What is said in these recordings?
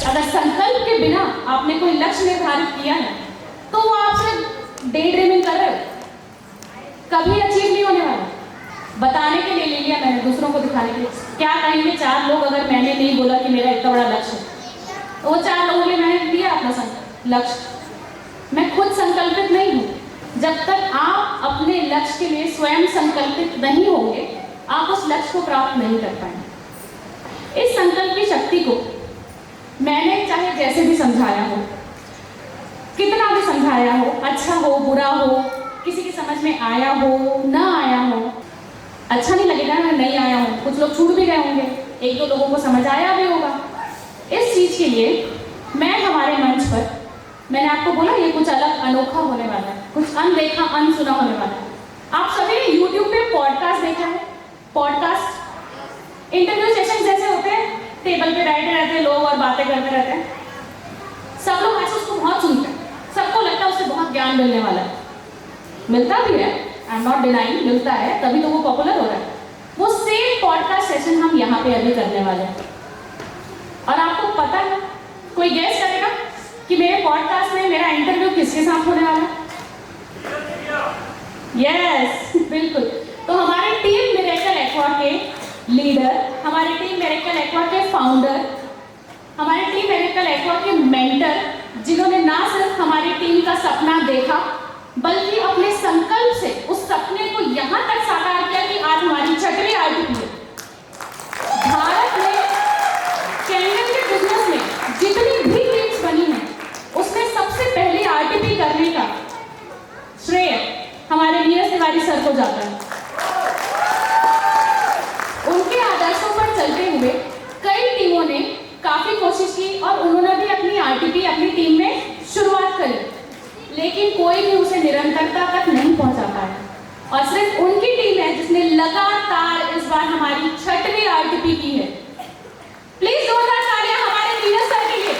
अगर संकल्प के बिना आपने कोई लक्ष्य निर्धारित किया है तो वो आप सिर्फ डे ड्रीमिंग कर रहे हो, कभी अचीव नहीं होने वाला। बताने के लिए ले लिया मैंने, दूसरों को दिखाने के लिए। क्या कहेंगे 4 लोग अगर मैंने नहीं बोला कि मेरा इतना बड़ा लक्ष्य है, तो वो 4 लोगों ने मैंने दिया अपना लक्ष्य। मैं खुद संकल्पित नहीं हूँ। जब तक आप अपने लक्ष्य के लिए स्वयं संकल्पित नहीं होंगे, आप उस लक्ष्य को प्राप्त नहीं कर पाएंगे। इस संकल्प की शक्ति को मैंने चाहे जैसे भी समझाया हो, कितना भी समझाया हो, अच्छा हो बुरा हो, किसी की समझ में आया हो ना आया हो, अच्छा नहीं लगेगा ना नहीं आया हो, कुछ लोग छूट भी गए होंगे, 1-2 लोगों को समझ आया भी होगा। इस चीज के लिए मैं हमारे मंच पर, मैंने आपको बोला ये कुछ अलग अनोखा होने वाला है, कुछ अनदेखा अनसुना होने वाला है। आप सभी ने YouTube पे पॉडकास्ट देखा है? पॉडकास्ट इंटरव्यू सेशन जैसे होते हैं, टेबल पे बैठे रहते हैं लोग और बातें करते रहते हैं। सब लोग ऐसे उसको बहुत सुनते हैं, सबको लगता है उससे बहुत ज्ञान मिलने वाला है। मिलता भी है, आई एम नॉट डिनाइंग, मिलता है, तभी तो वो पॉपुलर हो रहा है। वो सेम पॉडकास्ट सेशन हम यहाँ पे अभी करने वाले हैं। और आपको पता है, कोई गेस करेगा कि मेरे पॉडकास्ट में मेरा इंटरव्यू किसके साथ होने वाला है? यस, बिल्कुल। तो हमारी टीम मिरेकल एक्वा के लीडर, हमारी टीम मिरेकल एक्वा के फाउंडर, हमारी टीम मिरेकल एक्वा के मेंटर, जिन्होंने ना सिर्फ हमारी टीम का सपना देखा बल्कि अपने संकल्प से उस सपने को यहां तक साकार किया कि आज हमारी 6वीं आरटीपी है। भारत में कैंडल के बिजनेस में जितनी भी टीम्स बनी हैं, उसमें सबसे पहले आरटीपी करने का श्रेय हमारे नीरज तिवारी सर को जाता है। उनके आदर्शों पर चलते हुए कई टीमों ने काफी कोशिश की और उन्होंने भी अपनी आरटीपी अपनी टीम में शुरुआत करी, लेकिन कोई भी उसे निरंतरता तक नहीं पहुंचा पाया। और सिर्फ उनकी टीम है जिसने लगातार इस बार हमारी 6वीं आरटीपी की है। प्लीज जोरदार तालियां हमारे नीरज सर के लिए।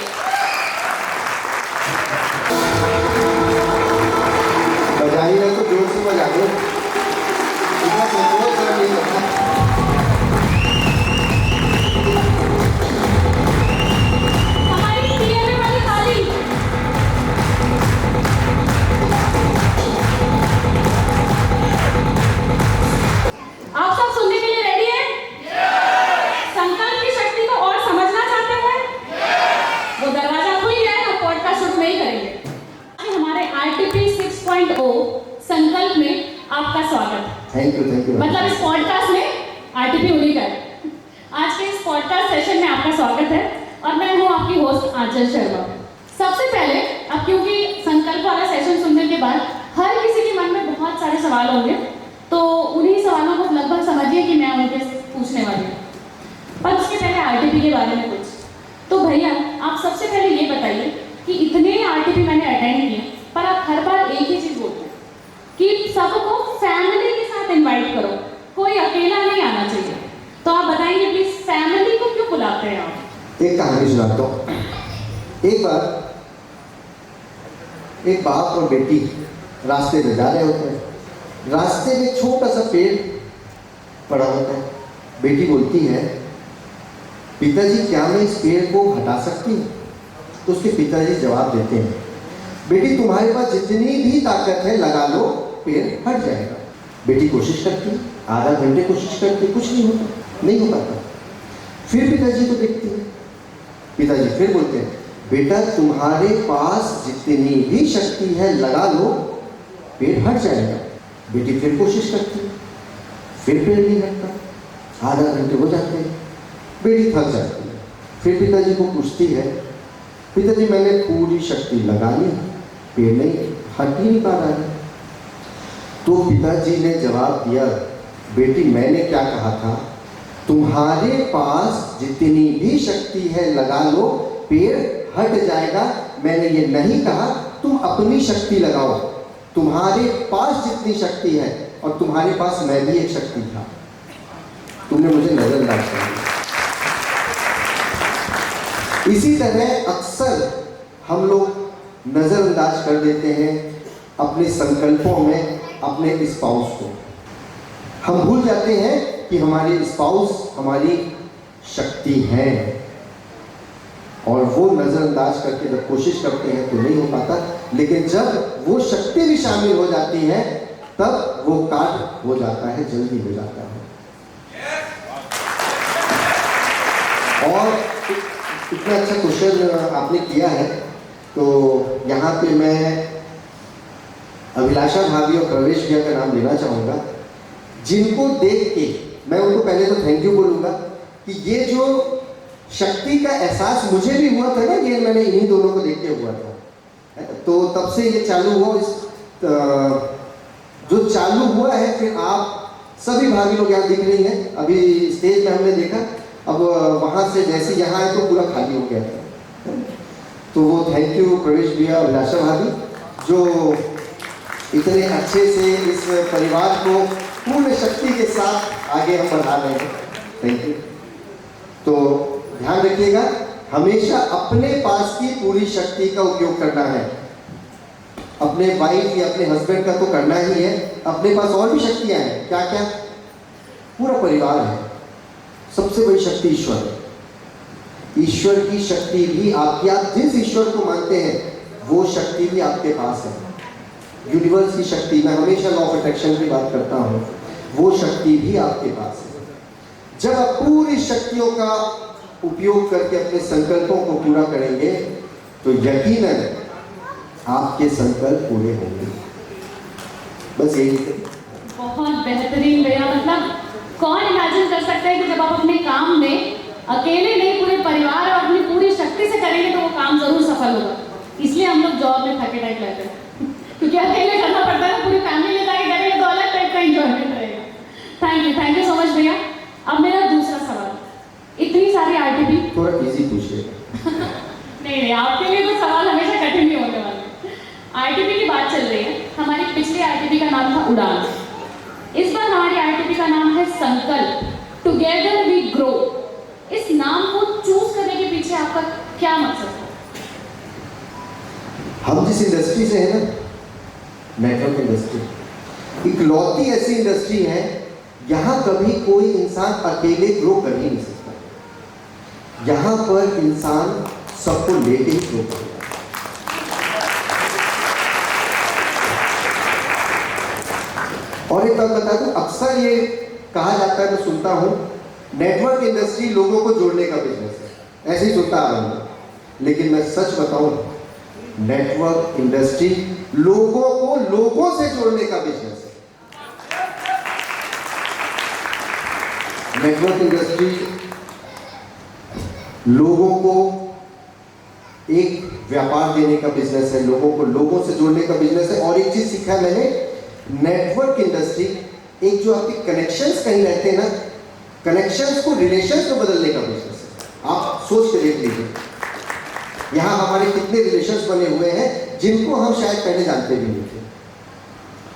बजाइए तो जोर से बजा दो, इतना कंट्रोल कर नहीं सकता। संकल्प में आपका स्वागत। Thank you. मतलब इस पॉडकास्ट में आरटीपी होने का है। आज के इस पॉडकास्ट सेशन में आपका स्वागत है और मैं हूँ आपकी होस्ट आंचल शर्मा। सबसे पहले अब क्योंकि संकल्प वाला सेशन सुनने के बाद हर किसी के मन में बहुत सारे सवाल होंगे, तो उन्हीं सवालों को लगभग समझिए कि मैं उनके पूछने वाली हूँ। पर उसके पहले आरटीपी के बारे में कुछ। तो भैया आप सबसे पहले ये बताइए कि इतने आरटीपी मैंने अटेंड किए, पर आप हर बार एक ही चीज बोलते हैं कि सबको फैमिली के साथ इनवाइट करो, कोई अकेला नहीं आना चाहिए। तो आप बताएंगे प्लीज फैमिली को क्यों बुलाते हैं आप? एक कहानी सुनाता हूँ। एक बार एक बाप और बेटी रास्ते में जा रहे होते हैं। रास्ते में छोटा सा पेड़ पड़ा होता है। बेटी बोलती है, पिताजी क्या मैं इस पेड़ को हटा सकती हूँ? तो उसके पिताजी जवाब देते हैं, बेटी तुम्हारे पास जितनी भी ताकत है लगा लो, पेड़ हट जाएगा। बेटी कोशिश करती, आधा घंटे कोशिश करती, कुछ नहीं होता, नहीं हो पाता। फिर पिताजी को देखती है। पिताजी फिर बोलते हैं, बेटा तुम्हारे पास जितनी भी शक्ति है लगा लो, पेड़ हट जाएगा। बेटी फिर कोशिश करती, फिर पेड़ नहीं हटता। आधा घंटे हो जाते हैं, बेटी थक जाती है। फिर पिताजी को पूछती है, पिताजी मैंने पूरी शक्ति लगा ली, पेड़ नहीं हट ही नहीं पा रहा है। तो पिताजी ने जवाब दिया, बेटी मैंने क्या कहा था, तुम्हारे पास जितनी भी शक्ति है लगा लो, पेड़ हट जाएगा। मैंने ये नहीं कहा तुम अपनी शक्ति लगाओ। तुम्हारे पास जितनी शक्ति है, और तुम्हारे पास मैं भी एक शक्ति था, तुमने मुझे नजरअंदाज कर दिया। इसी तरह अक्सर हम लोग नजरअंदाज कर देते हैं अपने संकल्पों में अपने स्पाउस को। हम भूल जाते हैं कि हमारे स्पाउस हमारी शक्ति है। और वो नज़रअंदाज करके जब कोशिश करते हैं तो नहीं हो पाता, लेकिन जब वो शक्ति भी शामिल हो जाती है तब वो कार्य हो जाता है, जल्दी हो जाता है। और इतना अच्छा क्वेश्चन आपने किया है, तो यहाँ पे मैं अभिलाषा भाभी और प्रवेश भैया का नाम लेना चाहूँगा, जिनको देख के मैं उनको पहले तो थैंक यू बोलूँगा कि ये जो शक्ति का एहसास मुझे भी हुआ था ना, ये मैंने इन्हीं दोनों को देख के हुआ था। तो तब से ये चालू हुआ, जो चालू हुआ है, फिर आप सभी भाभी लोग यहाँ दिख रही हैं, अभी स्टेज में हमने देखा, अब वहाँ से जैसे यहाँ आए तो पूरा खाली हो गया था। तो वो थैंक यू प्रवेश भैया, अभिलाषा भाभी, जो इतने अच्छे से इस परिवार को पूर्ण शक्ति के साथ आगे हम बढ़ा रहे हैं। Thank you. तो ध्यान रखिएगा, हमेशा अपने पास की पूरी शक्ति का उपयोग करना है। अपने वाइफ या अपने हस्बैंड का तो करना ही है, अपने पास और भी शक्तियां हैं। क्या क्या? पूरा परिवार है। सबसे बड़ी शक्ति ईश्वर है। ईश्वर की शक्ति भी आपकी, आप जिस ईश्वर को मानते हैं वो शक्ति भी आपके पास है। यूनिवर्स की शक्ति, मैं हमेशा लॉ ऑफ अट्रैक्शन की बात करता हूँ, वो शक्ति भी आपके पास है। जब आप पूरी शक्तियों का उपयोग करके अपने संकल्पों को पूरा करेंगे तो यकीनन आपके संकल्प पूरे होंगे। बस यही है। बहुत बेहतरीन भैया, मतलब कौन इमेजिन कर सकता है कि जब आप अपने काम में अकेले नहीं, पूरे परिवार और अपनी पूरी शक्ति से करेंगे तो वो काम जरूर सफल होगा। इसलिए हम लोग जॉब में थके टाइप रहते हैं क्योंकि अकेले करना पड़ता है, पूरी फैमिली ले जाके करेंगे तो अलग टाइप का एंजॉयमेंट रहेगा। थैंक यू सो मच भैया। अब मेरा दूसरा सवाल, इतनी सारी आरटीपी, थोड़ा इजी पूछिएगा। नहीं, आपके लिए तो सवाल हमेशा कठिन नहीं होने वाले। आरटीपी की बात चल रही है, हमारी पिछली आरटीपी का नाम था उड़ान, इस बार हमारी आरटीपी का नाम है संकल्प, टुगेदर वी ग्रो। इस नाम को चूज करने के पीछे आपका क्या मकसद है? हम जिस इंडस्ट्री से है ना, नेटवर्क इंडस्ट्री, इकलौती ऐसी इंडस्ट्री है यहाँ कभी कोई इंसान अकेले ग्रो कर ही नहीं सकता। यहाँ पर इंसान सबको लेके ही ग्रो करेगा। और एक बात बता दूं, अक्सर ये कहा जाता है, मैं सुनता हूँ, नेटवर्क इंडस्ट्री लोगों को जोड़ने का बिजनेस है, ऐसे ही सुनता आ रहा हूँ। लेकिन मैं सच बताऊं, नेटवर्क इंडस्ट्री लोगों को लोगों से जोड़ने का बिजनेस है। नेटवर्क इंडस्ट्री लोगों को एक व्यापार देने का बिजनेस है, लोगों को लोगों से जोड़ने का बिजनेस है। और एक चीज सीखा है मैंने, नेटवर्क इंडस्ट्री एक जो आपके कनेक्शंस कहीं रहते हैं ना, कनेक्शंस को रिलेशंस में बदलने का बिजनेस है। आप सोच के देख लीजिए, यहाँ हमारे कितने रिलेशंस बने हुए हैं जिनको हम शायद पहले जानते भी नहीं थे।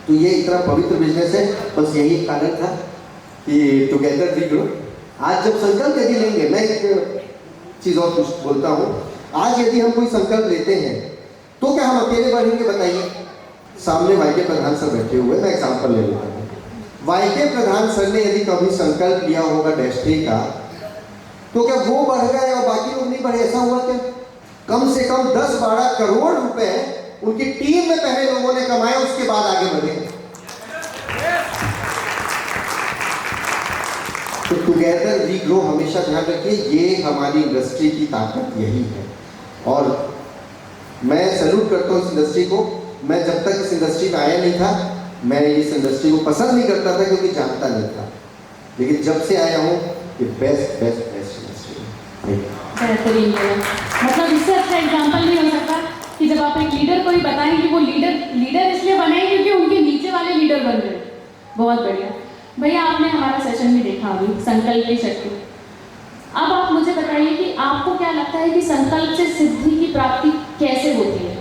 तो ये इतना पवित्र बिजनेस है। बस यही कारण था कि टुगेदर वी ग्रो। आज जब संकल्प यदि लेंगे, मैं एक चीज और कुछ बोलता हूँ, आज यदि हम कोई संकल्प लेते हैं तो क्या हम अकेले बढ़ेंगे? बताइए। सामने वाईके प्रधान सर बैठे हुए, मैं एग्जाम्पल ले लेता हूँ। वाईके प्रधान सर ने यदि कभी संकल्प लिया होगा डेस्टिनी का, तो क्या वो बढ़ गए और बाकी लोग नहीं बढ़े? ऐसा हुआ क्या? कम से कम 10-12 करोड़ रुपए उनकी टीम में पहले लोगों ने कमाए, उसके बाद आगे बढ़े। तो टुगेदर वी ग्रो हमेशा ध्यान रखिए, ये हमारी इंडस्ट्री की ताकत यही है। और मैं सैल्यूट करता हूँ इस इंडस्ट्री को। मैं जब तक इस इंडस्ट्री में आया नहीं था, मैं इस इंडस्ट्री को पसंद नहीं करता था क्योंकि जानता नहीं था। लेकिन जब से आया हूँ, ये बेस्ट इंडस्ट्री है। बेहतरीन है। मतलब इससे अच्छा एग्जाम्पल नहीं हो सकता कि जब आप एक लीडर को ही बताएं कि वो लीडर इसलिए बने क्योंकि उनके नीचे वाले लीडर बन गए। बहुत बढ़िया भैया, आपने हमारा सेशन भी देखा अभी, संकल्प की शक्ति। अब आप मुझे बताइए कि आपको क्या लगता है कि संकल्प से सिद्धि की प्राप्ति कैसे होती है?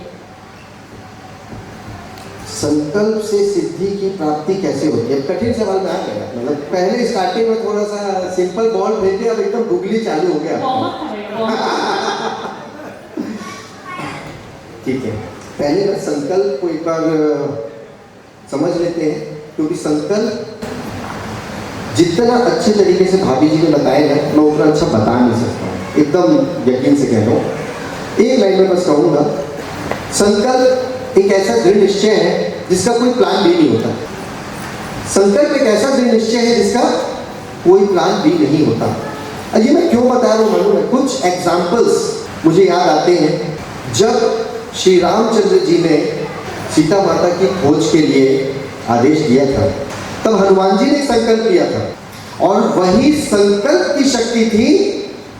संकल्प से सिद्धि की प्राप्ति कैसे होती है? कठिन सवाल में आ गया। मतलब पहले स्टार्टिंग में थोड़ा सा सिंपल बॉल भेजे, अब एकदम गूगली चालू हो गया। ठीक है, पहले ना संकल्प को एक बार समझ लेते हैं, क्योंकि संकल्प जितना अच्छे तरीके से भाभी जी ने बताया है, मैं उतना अच्छा बता नहीं सकता। एकदम यकीन से कह रहा हूँ, एक लाइन में बस कहूंगा, संकल्प एक ऐसा दृढ़ निश्चय है जिसका कोई प्लान भी नहीं होता। संकल्प एक ऐसा दृढ़ निश्चय है जिसका कोई प्लान भी नहीं होता। ये मैं क्यों बता रहा हूँ मालूम है? कुछ एग्जाम्पल्स मुझे याद आते हैं। जब श्री रामचंद्र जी ने सीता माता की खोज के लिए आदेश दिया था, तब हनुमान जी ने एक संकल्प लिया था, और वही संकल्प की शक्ति थी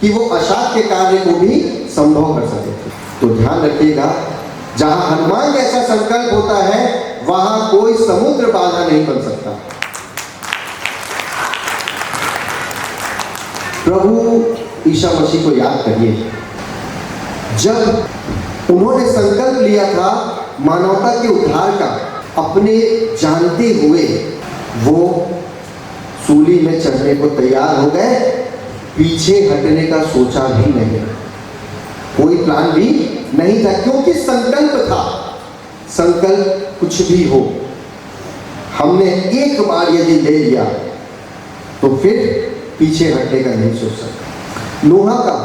कि वो असाध्य कार्य को भी संभव कर सके थे। तो ध्यान रखिएगा, जहां हनुमान जैसा संकल्प होता है वहां कोई समुद्र बाधा नहीं बन सकता। प्रभु ईसा मसीह को याद करिए, जब उन्होंने संकल्प लिया था मानवता के उद्धार का, अपने जानते हुए वो सूली में चढ़ने को तैयार हो गए, पीछे हटने का सोचा भी नहीं, कोई प्लान भी नहीं था, क्योंकि संकल्प था। संकल्प कुछ भी हो, हमने एक बार यदि ले लिया तो फिर पीछे हटने का नहीं सोच सकता। नोहा का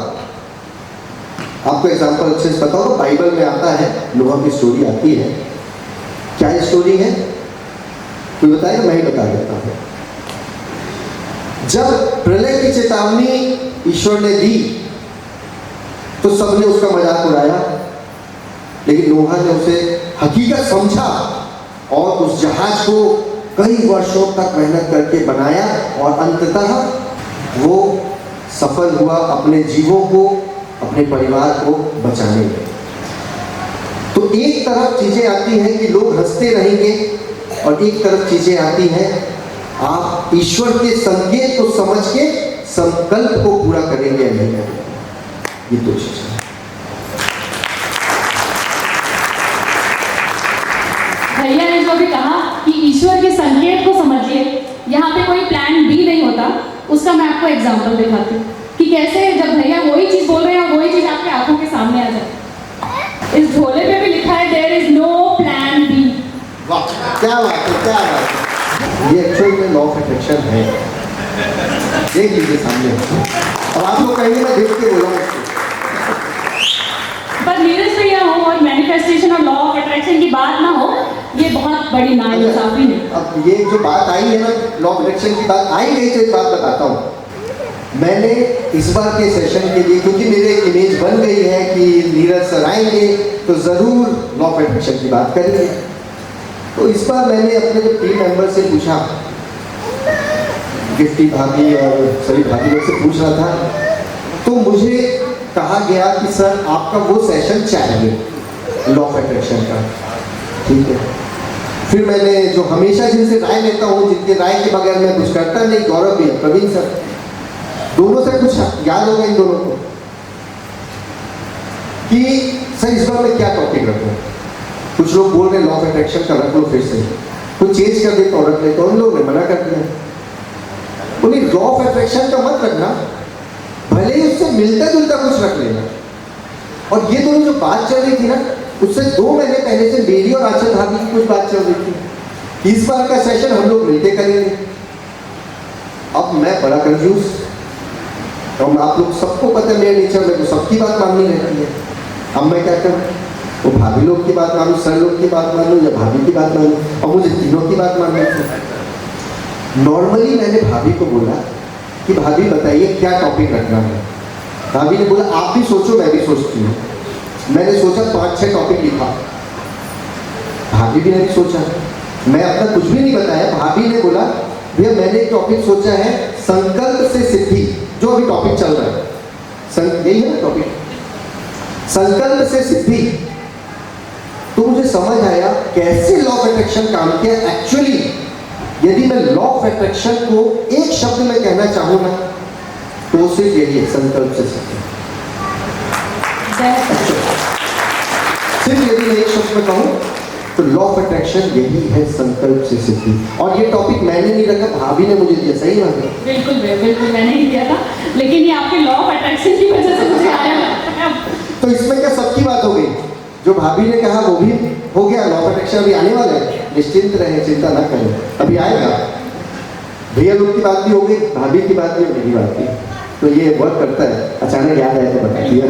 आपको एग्जाम्पल अच्छे से पता हो, बाइबल में आता है, नोहा की स्टोरी आती है। क्या स्टोरी है कोई बताएगा? मैं ही बता देता हूँ। जब प्रलय की चेतावनी ईश्वर ने दी तो सबने उसका मजाक उड़ाया, लेकिन नोहा ने उसे हकीकत समझा और उस जहाज को कई वर्षों तक मेहनत करके बनाया और अंततः वो सफल हुआ अपने जीवों को, अपने परिवार को बचाने में। तो एक तरफ चीजें आती हैं कि लोग हंसते रहेंगे, और एक तरफ चीजें आती हैं आप ईश्वर के संकेत को समझ के संकल्प को पूरा करेंगे या नहीं करेंगे। ये दो चीजें। भैया ने जो भी कहा कि ईश्वर के संकेत को समझिए, यहाँ पे कोई प्लान बी नहीं होता, उसका मैं आपको एग्जांपल दिखाती हूँ कि कैसे जब भैया वही चीज बोल रहे हैं और वही चीज आपके आंखों के सामने आ जाए। इस झोले पे भी लिखा है there is no plan B. वाह, क्या बात है, क्या बात है। ये एक्चुअल में लॉ ऑफ अट्रैक्शन है, देख लीजिए सामने। अब आप लोग कहेंगे मैं देख के बोला हूँ, पर नीरज भैया हो और मैनिफेस्टेशन और लॉ ऑफ अट्रैक्शन की बात ना हो, ये बहुत बड़ी नाइंसाफी है। अब ये जो बात आई है ना, लॉ ऑफ अट्रैक्शन की बात आई गई, तो एक बात बताता हूँ। मैंने इस बार के सेशन के लिए, क्योंकि मेरे एक इमेज बन गई है कि नीरज सर आएंगे तो ज़रूर लॉ ऑफ अट्रैक्शन की बात करेंगे, तो इस बार मैंने अपने जो टीम मेंबर से पूछा, गिफ्टी भाभी और सभी भाभी लोग से पूछ रहा था, तो मुझे कहा गया कि सर आपका वो सेशन चाहिए लॉ ऑफ अट्रैक्शन का। ठीक है, फिर मैंने जो हमेशा जिनसे राय लेता हूँ, जिनके राय के बगैर मैं कुछ करता नहीं, गौरव भैया, प्रवीण सर, दोनों से कुछ याद होगा इन दोनों को कि सर इस बार मैं क्या टॉपिक रखूं। कुछ लोग बोल रहे लॉ ऑफ अट्रैक्शन का रख लो फिर से, कुछ चेंज कर दे तो रख ले, तो उन लोगों ने मना कर दिया। बोले लॉ ऑफ अट्रैक्शन का मत रखना, भले ही उससे मिलता जुलता कुछ रख लेना। और ये दोनों जो बात चल रही थी ना, उससे 2 महीने पहले से मेरी और आचल भाभी की कुछ बात चल रही थी। इस बार का सेशन हम लोग मिलते करेंगे। अब मैं बड़ा कंफ्यूज, और आप लोग सबको पता है मेरे नेचर में तो सबकी बात माननी रहती है। अब मैं क्या करूँ? वो भाभी लोग की बात मानूं, सर लोग की बात मानूं, या भाभी की बात मानूं? और मुझे तीनों की बात माननी थी। नॉर्मली मैंने भाभी को बोला कि भाभी बताइए क्या टॉपिक रखना है। भाभी ने बोला आप भी सोचो, मैं भी सोचती हूँ। मैंने सोचा 5-6 टॉपिक लिखा, भाभी भी ने सोचा, मैं अपना कुछ भी नहीं बताया। भाभी ने बोला भैया मैंने एक टॉपिक सोचा है, संकल्प से सिद्धि, जो अभी टॉपिक चल रहा है, यही है ना टॉपिक, संकल्प से सिद्धि। तो मुझे समझ आया कैसे लॉ ऑफ अट्रैक्शन काम किया। एक्चुअली यदि मैं लॉ ऑफ अट्रैक्शन को एक शब्द में कहना चाहूँ ना, तो सिर्फ यही है, संकल्प से सिद्धि। सिर्फ यदि मैं एक शब्द में कहूँ तो लॉ ऑफ अट्रैक्शन यही है, संकल्प से सिद्धि। और ये टॉपिक मैंने नहीं रखा, भाभी ने मुझे दिया। सही बात है? बिल्कुल बिल्कुल मैंने ही दिया था, लेकिन ये आपके लॉ ऑफ अट्रैक्शन की वजह से मुझे आया। तो इसमें क्या सबकी बात हो गई? जो भाभी ने कहा वो भी हो गया। लॉ ऑफ अट्रैक्शन अभी आने वाला है, निश्चिंत रहें, चिंता ना करें, अभी आएगा। भैया लोग की बात भी हो गई, भाभी की बात भी, मेरी बात भी। तो ये वर्क करता है, अचानक याद आया तो बता दिया।